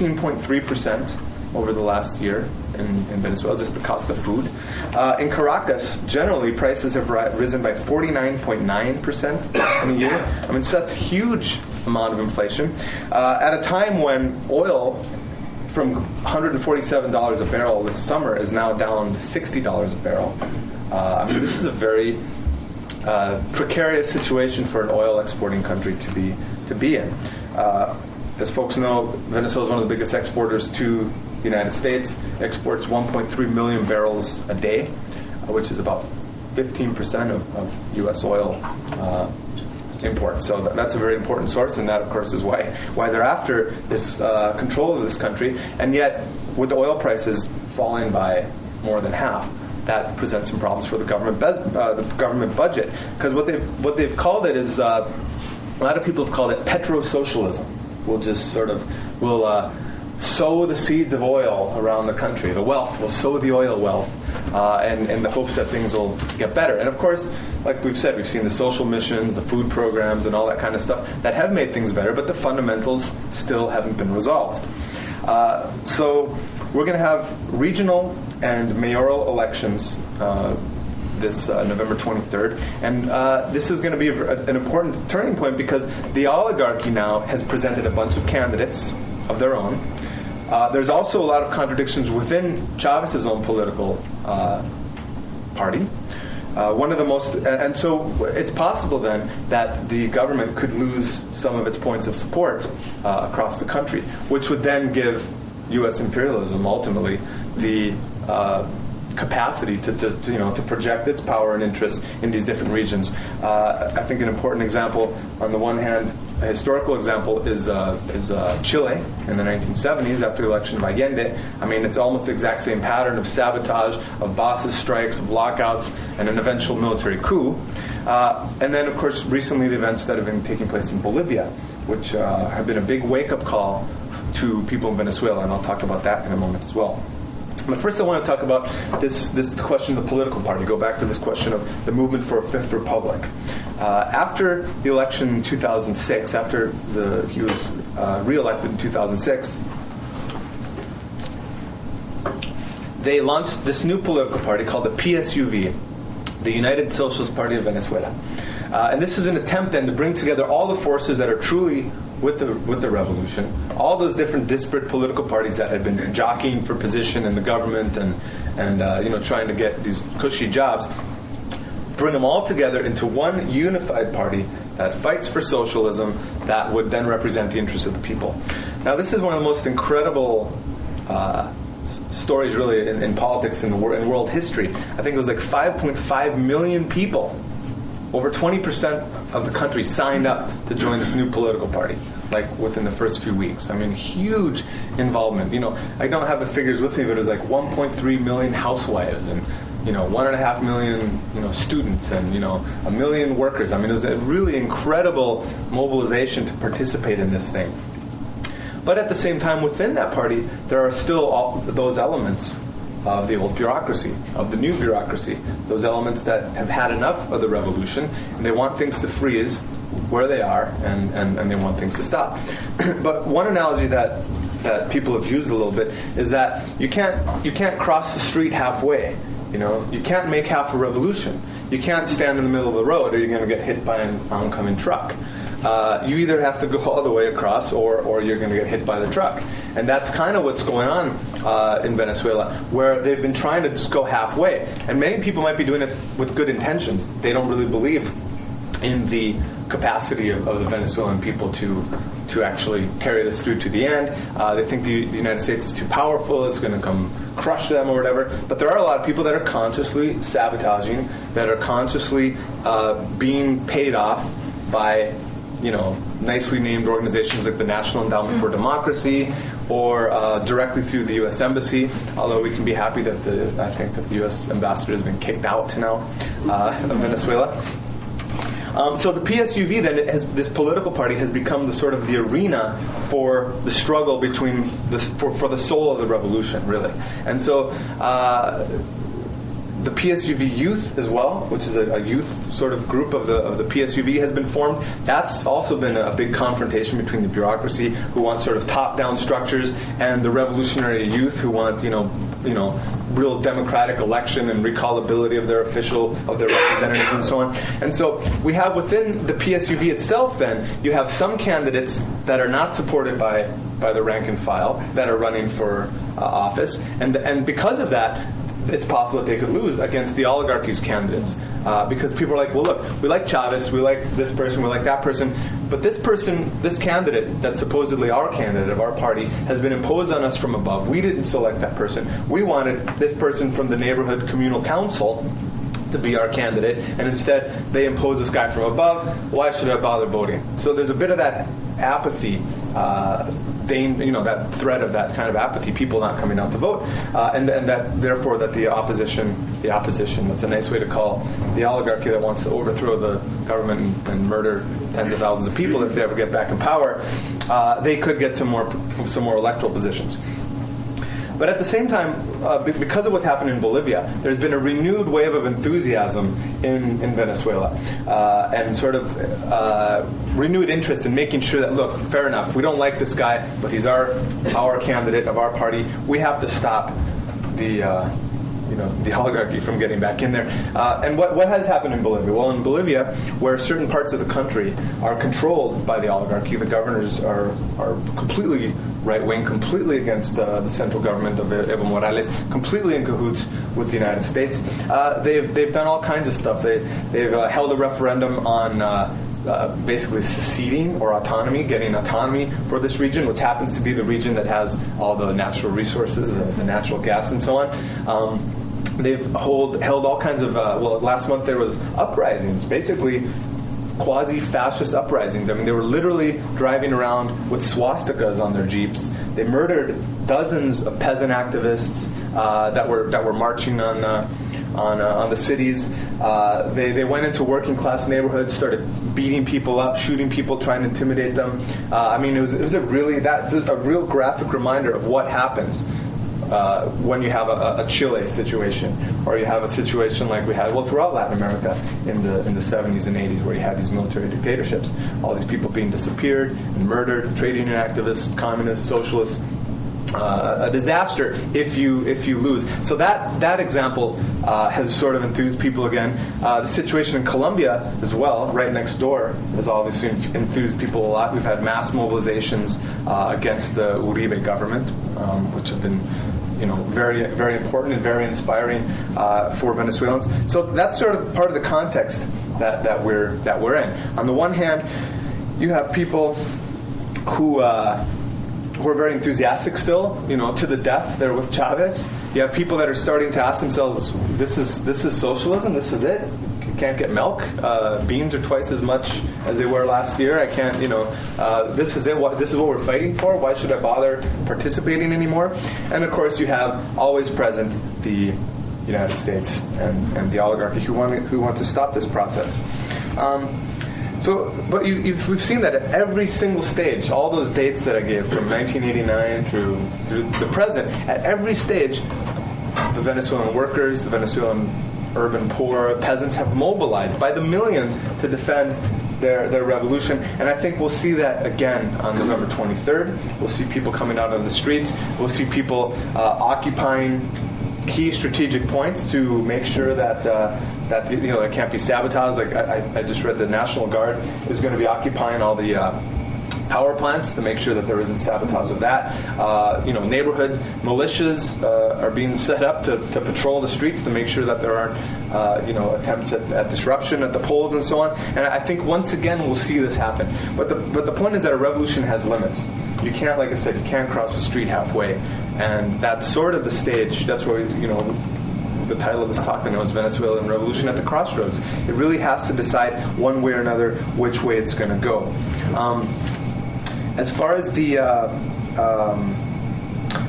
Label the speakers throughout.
Speaker 1: 16.3% over the last year in Venezuela, just the cost of food. In Caracas, generally, prices have risen by 49.9% in a year. I mean, so that's a huge amount of inflation. At a time when oil from $147 a barrel this summer is now down to $60 a barrel. I mean, this is a very precarious situation for an oil exporting country to be in. As folks know, Venezuela is one of the biggest exporters to the United States. Exports 1.3 million barrels a day, which is about 15% of U.S. oil imports. So that's a very important source, and that, of course, is why they're after this control of this country. And yet, with the oil prices falling by more than half, that presents some problems for the government budget. Because what they've called it is a lot of people have called it petro-socialism. We'll just sort of sow the seeds of oil around the country. The wealth will sow the oil wealth, and in the hopes that things will get better. And of course, like we've said, we've seen the social missions, the food programs, and all that kind of stuff that have made things better, but the fundamentals still haven't been resolved. So we're going to have regional and mayoral elections this November 23rd. And this is going to be an important turning point because the oligarchy now has presented a bunch of candidates of their own. There's also a lot of contradictions within Chavez's own political party. One of the most, and so it's possible then that the government could lose some of its points of support across the country, which would then give U.S. imperialism ultimately the capacity to project its power and interests in these different regions. I think an important example, on the one hand, a historical example is Chile in the 1970s after the election of Allende. I mean, it's almost the exact same pattern of sabotage, of bosses' strikes, of lockouts, and an eventual military coup. And then, of course, recently the events that have been taking place in Bolivia, which have been a big wake-up call to people in Venezuela, and I'll talk about that in a moment as well. But first I want to talk about this question of the political party, go back to this question of the movement for a Fifth Republic. After the election in 2006, after he was re-elected in 2006, they launched this new political party called the PSUV, the United Socialist Party of Venezuela. And this is an attempt then to bring together all the forces that are truly with the revolution, all those different disparate political parties that had been jockeying for position in the government and trying to get these cushy jobs, bring them all together into one unified party that fights for socialism that would then represent the interests of the people. Now, this is one of the most incredible stories, really, in politics in world history. I think it was like 5.5 million people. Over 20% of the country signed up to join this new political party, like within the first few weeks. I mean, huge involvement. I don't have the figures with me, but it was like 1.3 million housewives and 1.5 million students and 1 million workers. I mean, it was a really incredible mobilization to participate in this thing. But at the same time, within that party, there are still all those elements of the old bureaucracy, of the new bureaucracy, those elements that have had enough of the revolution, and they want things to freeze where they are, and they want things to stop. But one analogy that people have used a little bit is that you can't cross the street halfway. You can't make half a revolution. You can't stand in the middle of the road, or you're going to get hit by an oncoming truck. You either have to go all the way across, or you're going to get hit by the truck. And that's kind of what's going on in Venezuela, where they've been trying to just go halfway. And many people might be doing it with good intentions. They don't really believe in the capacity of the Venezuelan people to actually carry this through to the end. They think the United States is too powerful, it's going to come crush them or whatever. But there are a lot of people that are consciously sabotaging, that are consciously being paid off by nicely named organizations like the National Endowment for Democracy, or directly through the U.S. Embassy, although we can be happy that I think that the U.S. ambassador has been kicked out now of Venezuela. So the PSUV then, this political party has become the sort of the arena for the struggle between for the soul of the revolution, really. And so The PSUV Youth as well, which is a youth sort of group of the PSUV, has been formed. That's also been a big confrontation between the bureaucracy, who want sort of top-down structures, and the revolutionary youth, who want real democratic election and recallability of their representatives and so on. And so we have within the PSUV itself, then you have some candidates that are not supported by the rank and file that are running for office, and because of that, it's possible that they could lose against the oligarchy's candidates, because people are like, well, look, we like Chavez, we like this person, we like that person, but this person, this candidate that's supposedly our candidate of our party, has been imposed on us from above. We didn't select that person. We wanted this person from the neighborhood communal council to be our candidate, and instead they impose this guy from above. Why should I bother voting? So there's a bit of that apathy, that threat of that kind of apathy, people not coming out to vote, and that therefore that the opposition, that's a nice way to call the oligarchy that wants to overthrow the government and murder tens of thousands of people if they ever get back in power, they could get some more electoral positions. But at the same time, because of what happened in Bolivia, there's been a renewed wave of enthusiasm in Venezuela, and sort of renewed interest in making sure that, look, fair enough, we don't like this guy, but he's our candidate of our party. We have to stop the oligarchy from getting back in there. And what has happened in Bolivia? Well, in Bolivia, where certain parts of the country are controlled by the oligarchy, the governors are completely right-wing, completely against the central government of Evo Morales, completely in cahoots with the United States. They've done all kinds of stuff. They've held a referendum on basically seceding or autonomy, getting autonomy for this region, which happens to be the region that has all the natural resources, the natural gas and so on. They've held all kinds of, last month there was uprisings, basically quasi-fascist uprisings. I mean, they were literally driving around with swastikas on their jeeps. They murdered dozens of peasant activists that were marching on the cities. They went into working class neighborhoods, started beating people up, shooting people, trying to intimidate them. It was a real graphic reminder of what happens when you have a Chile situation, or you have a situation like we had, throughout Latin America in the 70s and 80s, where you had these military dictatorships, all these people being disappeared and murdered, trade union activists, communists, socialists. A disaster if you lose. So that example has sort of enthused people again. The situation in Colombia as well, right next door, has obviously enthused people a lot. We've had mass mobilizations against the Uribe government, which have been very, very important and very inspiring for Venezuelans. So that's sort of part of the context that we're in. On the one hand, you have people who are very enthusiastic still, to the death. They're with Chavez. You have people that are starting to ask themselves, "This is socialism. This is it. You can't get milk. Beans are twice as much as they were last year. I can't. This is it. This is what we're fighting for. Why should I bother participating anymore?" And of course, you have always present the United States and the oligarchy who want to stop this process. But we've seen that at every single stage, all those dates that I gave from 1989 through the present, at every stage, the Venezuelan workers, the Venezuelan urban poor, peasants have mobilized by the millions to defend their revolution. And I think we'll see that again on November 23rd. We'll see people coming out on the streets. We'll see people occupying key strategic points to make sure that it can't be sabotaged. Like I just read the National Guard is going to be occupying all the power plants to make sure that there isn't sabotage of that. Neighborhood militias are being set up to patrol the streets to make sure that there aren't attempts at disruption at the polls and so on. And I think once again we'll see this happen. But the point is that a revolution has limits. You can't, like I said, you can't cross the street halfway. And that's sort of the stage. That's where the title of this talk is Venezuelan Revolution at the Crossroads. It really has to decide one way or another which way it's going to go. As far as the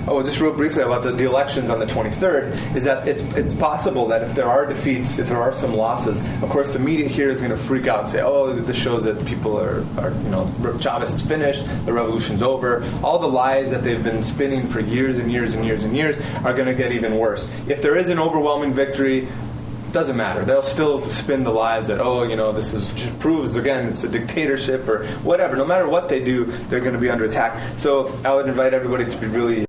Speaker 1: Oh, just real briefly about the elections on the 23rd, is that it's possible that if there are defeats, if there are some losses, of course the media here is going to freak out and say, oh, this shows that people are Chavez is finished, the revolution's over. All the lies that they've been spinning for years and years and years and years are going to get even worse. If there is an overwhelming victory, doesn't matter. They'll still spin the lies that, this just proves, again, it's a dictatorship or whatever. No matter what they do, they're going to be under attack. So I would invite everybody to be really